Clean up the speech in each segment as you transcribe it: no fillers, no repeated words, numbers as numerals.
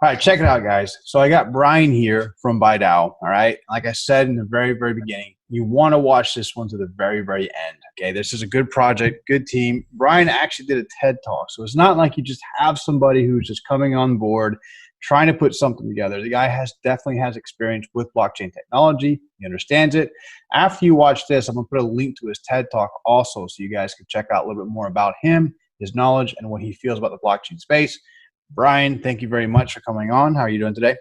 All right, check it out, guys. So I got Brian here from Bidao. All right. Like I said in the very, very beginning, you want to watch this one to the very, very end. Okay. This is a good project, good team. Brian actually did a TED talk. So it's not like you just have somebody who's just coming on board trying to put something together. The guy definitely has experience with blockchain technology. He understands it. After you watch this, I'm going to put a link to his TED talk also so you guys can check out a little bit more about him, his knowledge, and what he feels about the blockchain space. Brian, thank you very much for coming on. How are you doing today?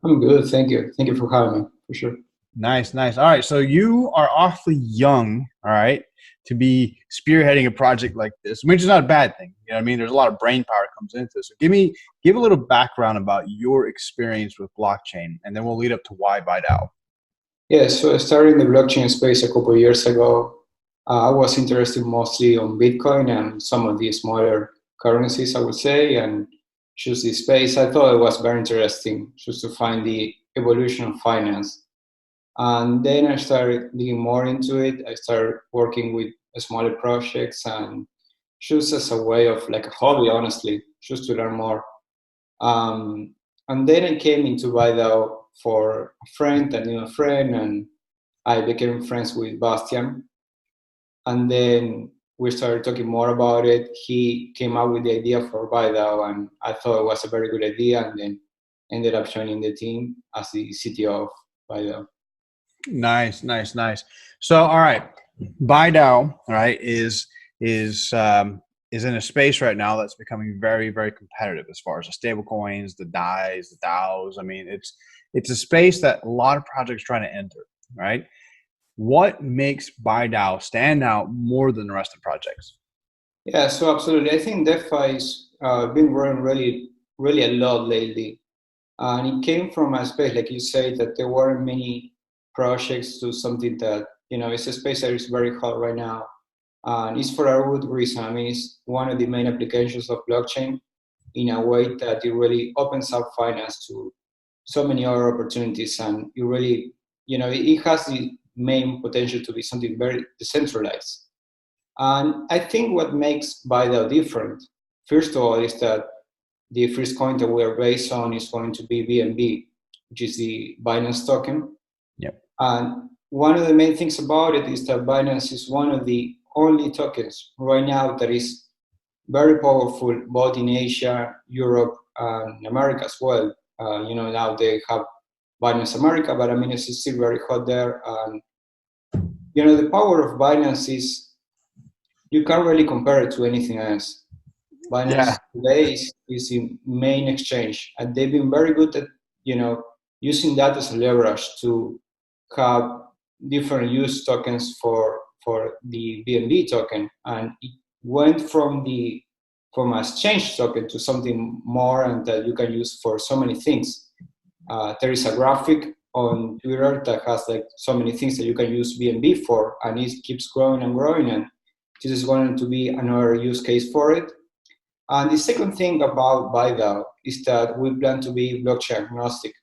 I'm good, thank you. Thank you for having me, for sure. Nice, nice. All right, so you are awfully young, all right, to be spearheading a project like this, which is not a bad thing. You know what I mean? There's a lot of brain power that comes into this. So give a little background about your experience with blockchain, and then we'll lead up to why Bidao. Yeah, so I started in the blockchain space a couple of years ago. I was interested mostly on Bitcoin and some of the smaller currencies, I would say, and choose this space. I thought it was very interesting just to find the evolution of finance. And then I started digging more into it. I started working with smaller projects and just as a way of like a hobby, honestly, just to learn more. Um, and then I came into Bidao for a friend, I knew a friend, and I became friends with Bastian. And then we started talking more about it. He came up with the idea for Bidao, and I thought it was a very good idea, and then ended up joining the team as the CTO of Bidao. Nice, nice, nice. So, all right, Bidao, all right, is in a space right now that's becoming very, very competitive as far as the stable coins, the DAIs, the DAOs. I mean, it's a space that a lot of projects trying to enter, right? What makes Bidao stand out more than the rest of the projects? Yeah, so absolutely. I think DeFi's been growing really, really a lot lately. And it came from a space, like you say, that there weren't many projects to something that, it's a space that is very hot right now. And it's for a good reason. I mean, it's one of the main applications of blockchain in a way that it really opens up finance to so many other opportunities. And it really, it has the main potential to be something very decentralized. And I think what makes Bidao different, first of all, is that the first coin that we are based on is going to be BNB, which is the Binance token. Yep. And one of the main things about it is that Binance is one of the only tokens right now that is very powerful, both in Asia, Europe, and America as well. Now they have Binance America, but I mean, it's still very hot there. And, the power of Binance is you can't really compare it to anything else. Binance Yeah. today is the main exchange, and they've been very good at using that as a leverage to have different use tokens for the BNB token, and it went from a exchange token to something more and that you can use for so many things. There is a graphic on Twitter that has like so many things that you can use BNB for, and it keeps growing and growing, and this is going to be another use case for it. And the second thing about Bidao is that we plan to be blockchain agnostic,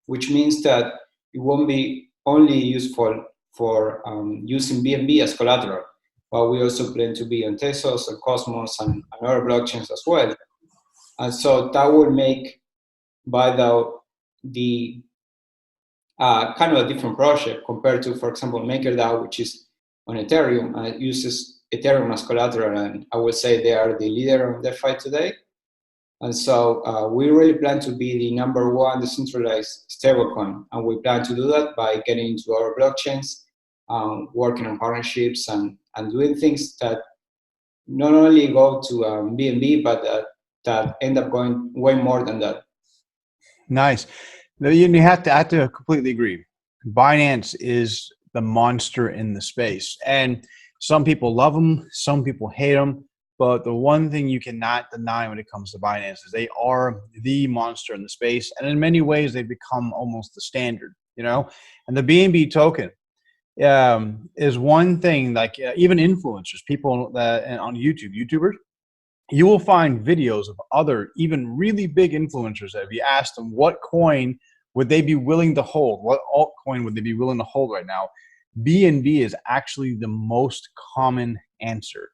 which means that it won't be only useful for using BNB as collateral, but we also plan to be on Tesos and Cosmos and other blockchains as well. And so that will make Bidao the kind of a different project compared to, for example, MakerDAO, which is on Ethereum and it uses Ethereum as collateral, and I would say they are the leader of DeFi today. And so we really plan to be the number one decentralized stablecoin, and we plan to do that by getting into our blockchains, working on partnerships, and doing things that not only go to BNB, but that end up going way more than that. Nice. I have to completely agree. Binance is the monster in the space, and some people love them, some people hate them. But the one thing you cannot deny when it comes to Binance is they are the monster in the space, and in many ways they've become almost the standard. And the BNB token is one thing. Like even influencers, people that on YouTubers, you will find videos of other even really big influencers that if you ask them what coin would they be willing to hold, what altcoin would they be willing to hold right now, BNB is actually the most common answer.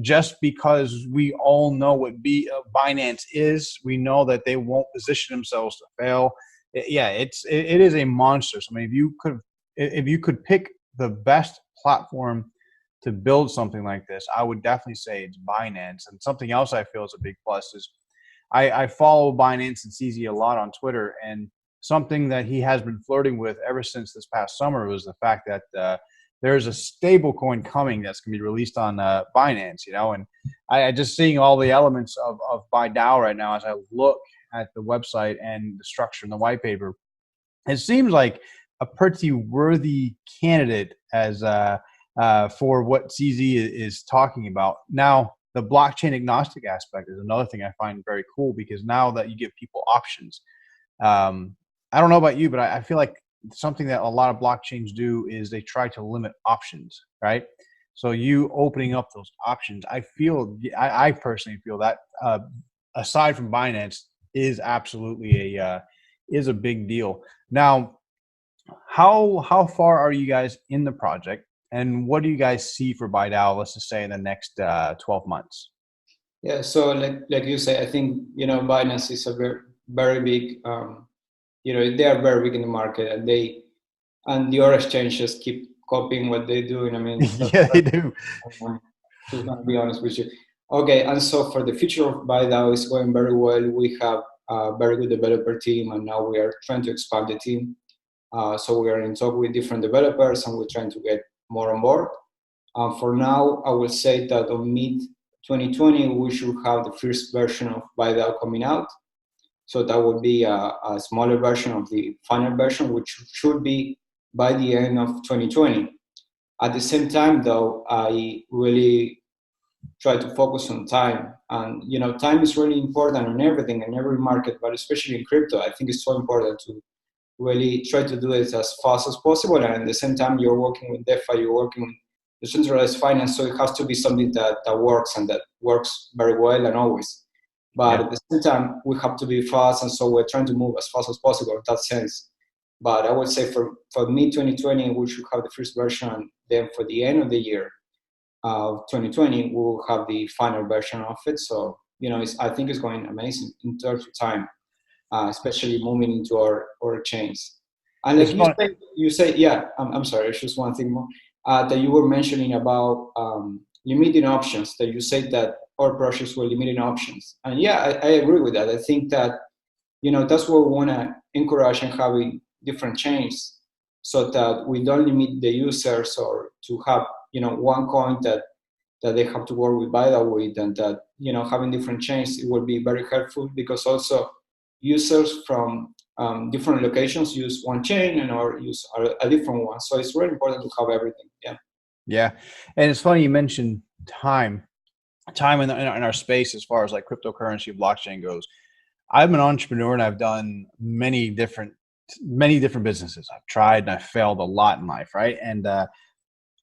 Just because we all know what Binance is, we know that they won't position themselves to fail. Yeah, it is a monster. So I mean, if you could pick the best platform to build something like this, I would definitely say it's Binance. And something else I feel is a big plus is I follow Binance and CZ a lot on Twitter, and something that he has been flirting with ever since this past summer was the fact that there's a stablecoin coming that's going to be released on Binance, and I just seeing all the elements of Bidao right now as I look at the website and the structure and the white paper, it seems like a pretty worthy candidate as for what CZ is talking about. Now, the blockchain agnostic aspect is another thing I find very cool, because now that you give people options, I don't know about you, but I feel like something that a lot of blockchains do is they try to limit options, right? So you opening up those options, I personally feel that aside from Binance is absolutely is a big deal. Now, how far are you guys in the project, and what do you guys see for Bidao, let's just say in the next 12 months? Yeah, so like you say, I think Binance is a very very big. They are very big in the market, and the other exchanges keep copying what they're doing. I mean, Yeah, they do. just gonna be honest with you. Okay, and so for the future of Bidao is going very well. We have a very good developer team, and now we are trying to expand the team. So we are in talk with different developers, and we're trying to get more on board. For now, I will say that on mid 2020, we should have the first version of Bidao coming out. So that would be a smaller version of the final version, which should be by the end of 2020. At the same time, though, I really try to focus on time. And time is really important in everything, in every market, but especially in crypto. I think it's so important to really try to do it as fast as possible. And at the same time, you're working with DeFi, you're working with decentralized finance, so it has to be something that works, and that works very well and always. But Yeah. at the same time, we have to be fast, and so we're trying to move as fast as possible in that sense. But I would say for mid 2020, we should have the first version, and then for the end of the year of 2020, we'll have the final version of it. So I think it's going amazing in terms of time, especially moving into our chains. And It's like fun. you say, yeah. I'm sorry. It's just one thing more that you were mentioning about limiting options. That you said that our projects were limiting options, and yeah, I agree with that. I think that that's what we want to encourage and having different chains, so that we don't limit the users, or to have one coin that they have to work with Bidao with, and that having different chains, it will be very helpful, because also users from different locations use one chain and or use a different one. So it's really important to have everything. Yeah. Yeah, and it's funny you mentioned time in our space as far as like cryptocurrency, blockchain goes. I'm an entrepreneur, and I've done many different businesses. I've tried and I've failed a lot in life, right? And I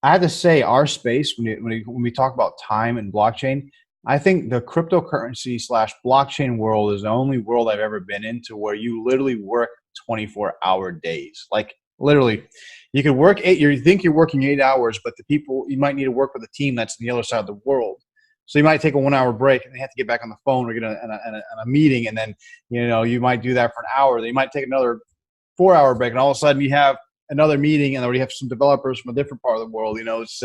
have to say, our space, when we talk about time and blockchain, I think the cryptocurrency slash blockchain world is the only world I've ever been into where you literally work 24-hour days. Like literally, you could work you think you're working 8 hours, but the people, you might need to work with a team that's on the other side of the world. So you might take a 1 hour break, and they have to get back on the phone or get on a meeting. And then, you might do that for an hour. Then you might take another 4 hour break, and all of a sudden you have another meeting, and already have some developers from a different part of the world. It's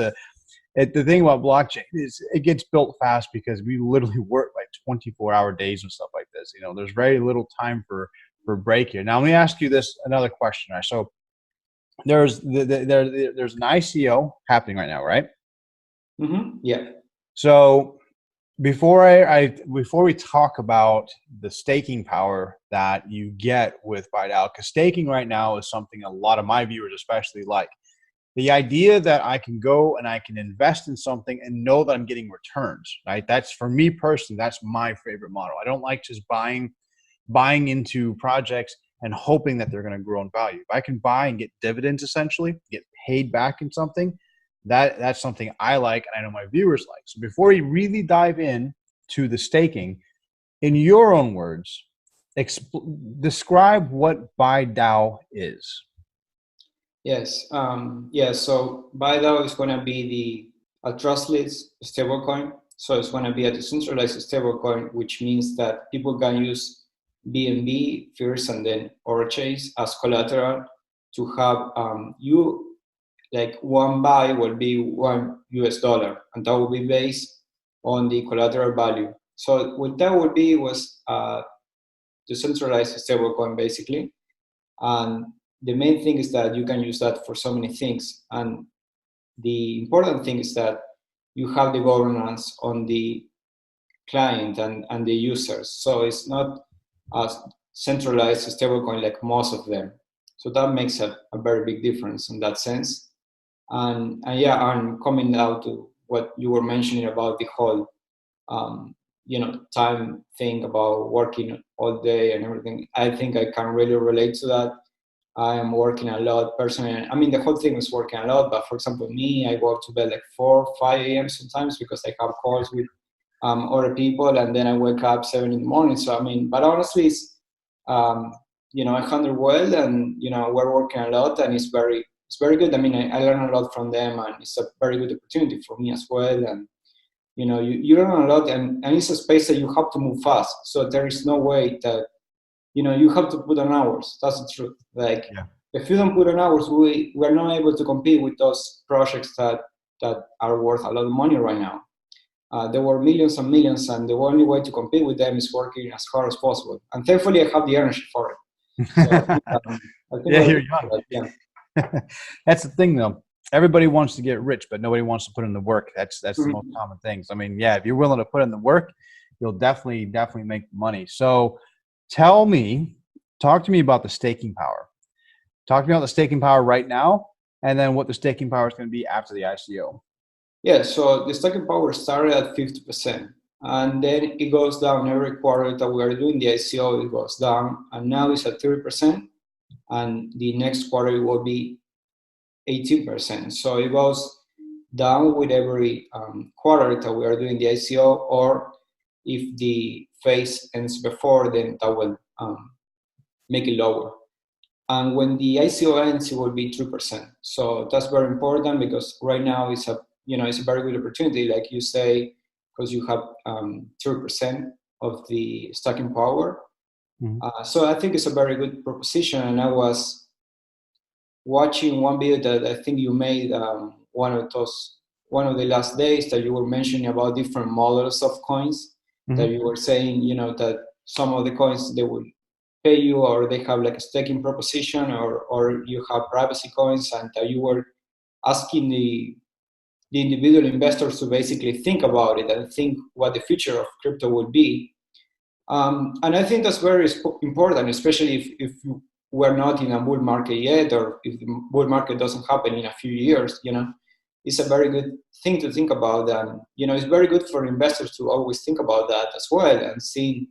the thing about blockchain is it gets built fast, because we literally work like 24-hour days and stuff like this. There's very little time for break here. Now let me ask you another question. Right? So there's there's an ICO happening right now, right? Mm-hmm. Yeah. So before before we talk about the staking power that you get with Bidao, because staking right now is something a lot of my viewers especially like. The idea that I can go and I can invest in something and know that I'm getting returns, right? That's, for me personally, that's my favorite model. I don't like just buying into projects and hoping that they're going to grow in value. If I can buy and get dividends, essentially get paid back in something, that's something I like, and I know my viewers like. So before we really dive in to the staking, in your own words, describe what Bidao is. Yes. Yeah. So Bidao is going to be a trustless stablecoin. So it's going to be a decentralized stablecoin, which means that people can use BNB first and then purchase as collateral to have you like one buy will be $1, and that will be based on the collateral value. So what that would be was decentralized stablecoin basically, and the main thing is that you can use that for so many things. And the important thing is that you have the governance on the client and the users. So it's not a centralized stablecoin like most of them. So that makes a very big difference in that sense. And yeah, I'm coming now to what you were mentioning about the whole, time thing about working all day and everything. I think I can really relate to that. I am working a lot personally. I mean, the whole thing is working a lot, but for example, me, I go to bed like 4, 5 a.m. sometimes because I have calls with other people, and then I wake up 7 in the morning. So, I mean, but honestly, it's, I handle well, and, we're working a lot, and it's very good. I mean, I learn a lot from them, and it's a very good opportunity for me as well. And, you learn a lot, and it's a space that you have to move fast. So there is no way that, you have to put on hours. That's the truth. Like, Yeah. if you don't put on hours, we're not able to compete with those projects that are worth a lot of money right now. There were millions and millions, and the only way to compete with them is working as hard as possible. And thankfully, I have the energy for it. So I think Yeah, we're you're young. yeah. That's the thing, though. Everybody wants to get rich, but nobody wants to put in the work. That's the Mhm. most common things. I mean, yeah, if you're willing to put in the work, you'll definitely make money. So, talk to me about the staking power. Talk to me about the staking power right now, and then what the staking power is going to be after the ICO. Yeah, so the stocking power started at 50%, and then it goes down every quarter that we are doing the ICO, it goes down, and now it's at 30%, and the next quarter it will be 18%. So it goes down with every quarter that we are doing the ICO, or if the phase ends before, then that will make it lower. And when the ICO ends, it will be 3%. So that's very important because right now it's a very good opportunity, like you say, because you have 3% of the stocking power. Mm-hmm. So I think it's a very good proposition. And I was watching one video that I think you made one of the last days that you were mentioning about different models of coins, that you were saying, that some of the coins they will pay you, or they have like a staking proposition, or you have privacy coins, and that you were asking the individual investors to basically think about it and think what the future of crypto will be. And I think that's very important, especially if we're not in a bull market yet, or if the bull market doesn't happen in a few years. It's a very good thing to think about, and it's very good for investors to always think about that as well, and see,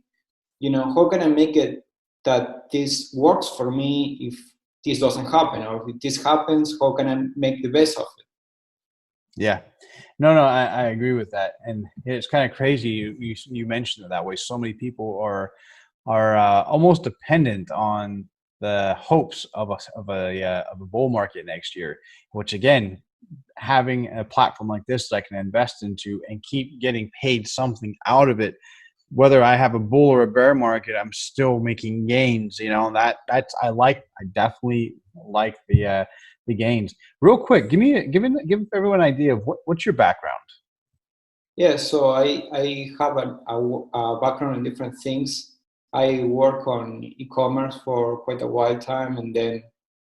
how can I make it that this works for me if this doesn't happen, or if this happens, how can I make the best of it? Yeah, no, I agree with that, and it's kind of crazy. You mentioned it that way. So many people are almost dependent on the hopes of a bull market next year. Which again, having a platform like this that I can invest into and keep getting paid something out of it, whether I have a bull or a bear market, I'm still making gains. That's I definitely like the gains. Real quick, give everyone an idea of what's your background. Yeah, so I have a background in different things. I work on e-commerce for quite a while time, and then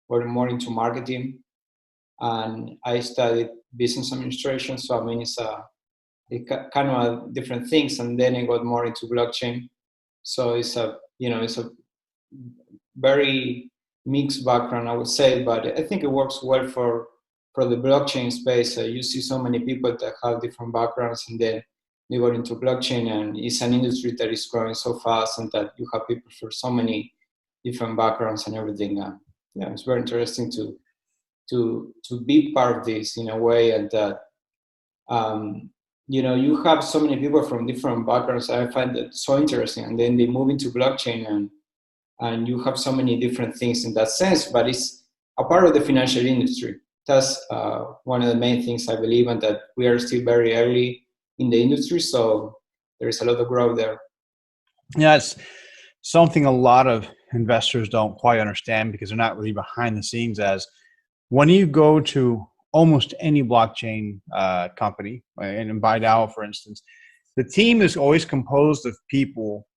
we're more into marketing. And I studied business administration, so I mean kind of different things. And then I got more into blockchain. So it's a very mixed background, I would say, but I think it works well for the blockchain space. You see so many people that have different backgrounds, and then they go into blockchain, and it's an industry that is growing so fast, and that you have people for so many different backgrounds and everything. Yeah, it's very interesting to be part of this in a way, and that you have so many people from different backgrounds. I find that so interesting, and then they move into blockchain, and you have so many different things in that sense, but it's a part of the financial industry that's one of the main things I believe, and that we are still very early in the industry, so there is a lot of growth there. Yeah, it's something a lot of investors don't quite understand because they're not really behind the scenes. As when you go to almost any blockchain company, and in Bidao, for instance, the team is always composed of people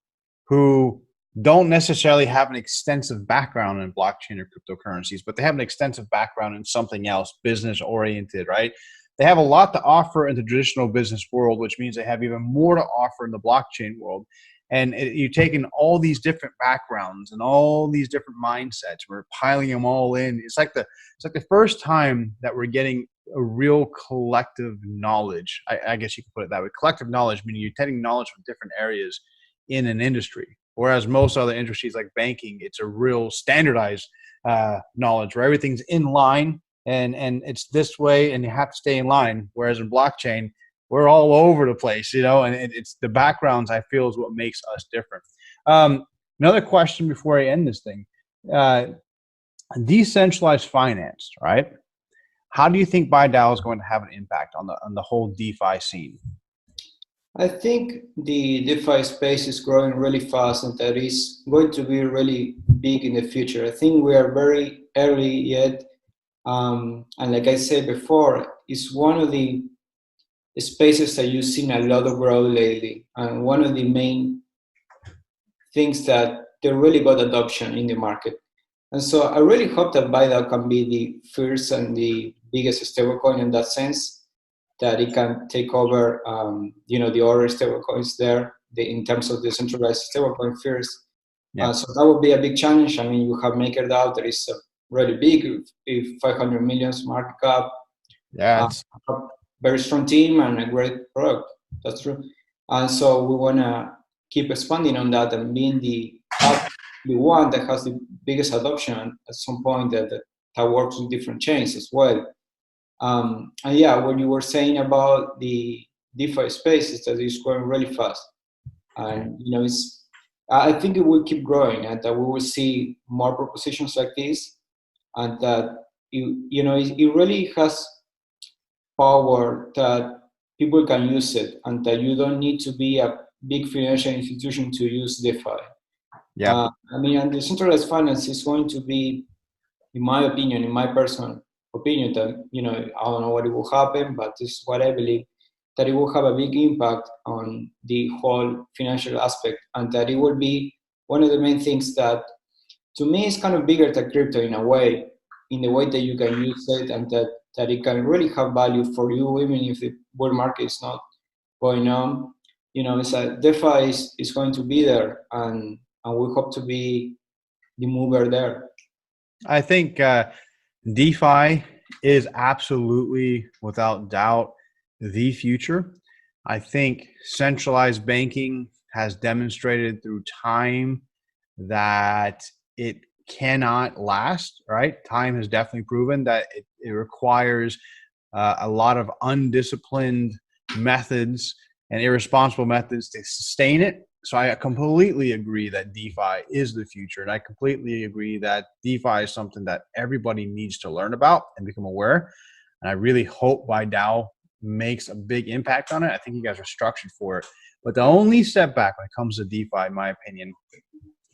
who don't necessarily have an extensive background in blockchain or cryptocurrencies, but they have an extensive background in something else, business oriented, right? They have a lot to offer in the traditional business world, which means they have even more to offer in the blockchain world. And you're taking all these different backgrounds and all these different mindsets. We're piling them all in. It's like the first time that we're getting a real collective knowledge. I guess you could put it that way. Collective knowledge, meaning you're taking knowledge from different areas in an industry. Whereas most other industries like banking, it's a real standardized knowledge where everything's in line and it's this way and you have to stay in line. Whereas in blockchain, we're all over the place, and it's the backgrounds I feel is what makes us different. Another question before I end this thing, decentralized finance, right? How do you think Bidao is going to have an impact on the whole DeFi scene? I think the DeFi space is growing really fast, and that is going to be really big in the future. I think we are very early yet. And like I said before, it's one of the spaces that you've seen a lot of growth lately. And one of the main things that they really got adoption in the market. And so I really hope that Bidao can be the first and the biggest stablecoin in that sense, that it can take over, the other stablecoins there in terms of decentralized stablecoin first. Yeah. So that would be a big challenge. I mean, you have MakerDAO that is really big, if 500 million market cap. Yeah, it's a very strong team and a great product. That's true. And so we want to keep expanding on that and being the one that has the biggest adoption at some point that works with different chains as well. And yeah, what you were saying about the DeFi space is that it's growing really fast, and I think it will keep growing, and that we will see more propositions like this, and that it really has power that people can use it, and that you don't need to be a big financial institution to use DeFi. yeah. And decentralized finance is going to be, in my opinion, in my personal opinion, that I don't know what it will happen, but this is what I believe, that it will have a big impact on the whole financial aspect, and that it will be one of the main things that, to me, is kind of bigger than crypto in a way, in the way that you can use it, and that it can really have value for you, even if the bull market is not going on. It's a DeFi is going to be there, and we hope to be the mover there. I think DeFi is absolutely, without doubt, the future. I think centralized banking has demonstrated through time that it cannot last, right? Time has definitely proven that it requires a lot of undisciplined methods and irresponsible methods to sustain it. So I completely agree that DeFi is the future. And I completely agree that DeFi is something that everybody needs to learn about and become aware. And I really hope Bidao makes a big impact on it. I think you guys are structured for it. But the only setback when it comes to DeFi, in my opinion,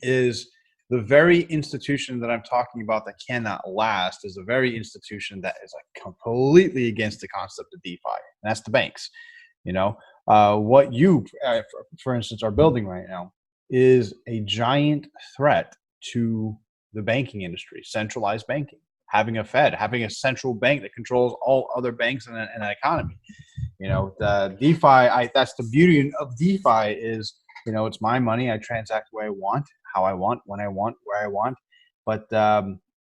is the very institution that I'm talking about that cannot last is the very institution that is like completely against the concept of DeFi. And that's the banks. What you, for instance, are building right now is a giant threat to the banking industry, centralized banking, having a Fed, having a central bank that controls all other banks in an economy. The DeFi, that's the beauty of DeFi is, it's my money. I transact the way I want, how I want, when I want, where I want. But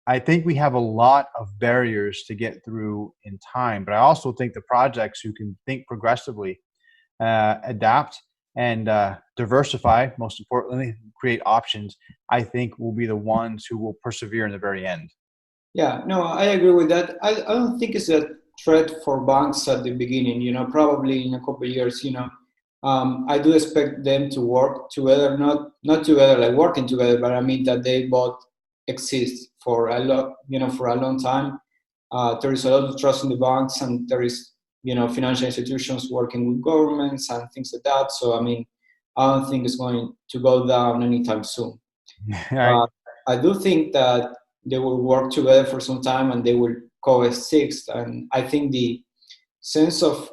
I think we have a lot of barriers to get through in time. But I also think the projects who can think progressively, adapt and diversify, most importantly, create options, I think will be the ones who will persevere in the very end. Yeah, no, I agree with that. I don't think it's a threat for banks at the beginning, probably in a couple of years, I do expect them to work together, not together like working together, but I mean that they both exist for a long time. There is a lot of trust in the banks, and there is, financial institutions working with governments and things like that. So, I mean, I don't think it's going to go down anytime soon. All right. But I do think that they will work together for some time and they will coexist. And I think the sense of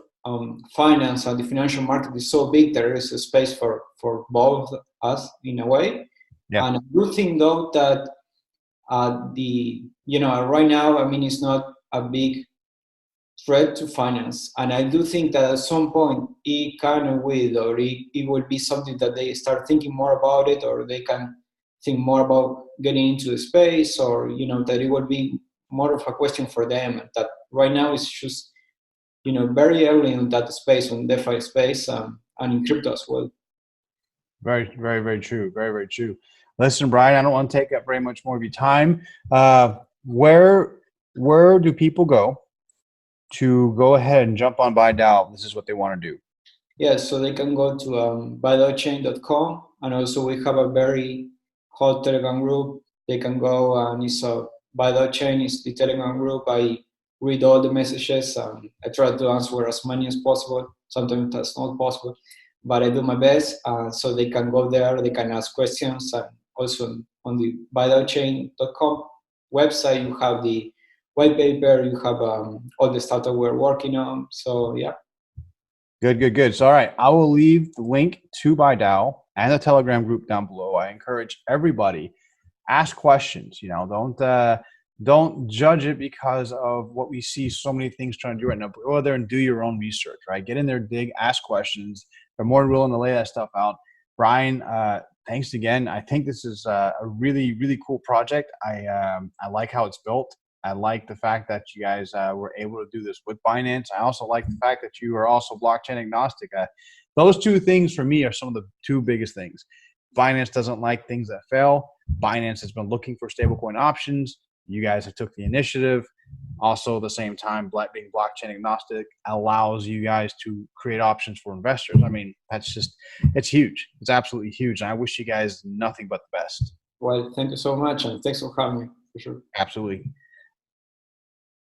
finance and the financial market is so big, there is a space for both us in a way. Yeah. And I do think though that right now, I mean, it's not a big threat to finance. And I do think that at some point it kind of will, or it will be something that they start thinking more about it, or they can think more about getting into the space, or, that it will be more of a question for them. That right now it's just, very early in that space, on DeFi space, and in crypto as well. Very, very, very true. Very, very true. Listen, Brian, I don't want to take up very much more of your time. Where do people go to go ahead and jump on Bidao? This is what they want to do. Yeah, so they can go to Binance-chain.com, and also we have a very hot Telegram group. They can go, and it's Binance-chain is the Telegram group. I read all the messages. I try to answer as many as possible. Sometimes that's not possible, but I do my best. So they can go there. They can ask questions, and also on the Binance-chain.com website, you have the white paper. You have all the stuff that we're working on. So yeah. Good, good, good. So, all right, I will leave the link to Bidao and the Telegram group down below. I encourage everybody, ask questions. Don't judge it because of what we see so many things trying to do right now. But go there and do your own research, right? Get in there, dig, ask questions. They're more than willing to lay that stuff out. Brian, thanks again. I think this is a really, really cool project. I like how it's built. I like the fact that you guys were able to do this with Binance. I also like the fact that you are also blockchain agnostic. Those two things for me are some of the two biggest things. Binance doesn't like things that fail. Binance has been looking for stablecoin options. You guys have took the initiative. Also, at the same time, being blockchain agnostic allows you guys to create options for investors. I mean, it's huge. It's absolutely huge. And I wish you guys nothing but the best. Well, thank you so much, and thanks for having me, for sure. Absolutely.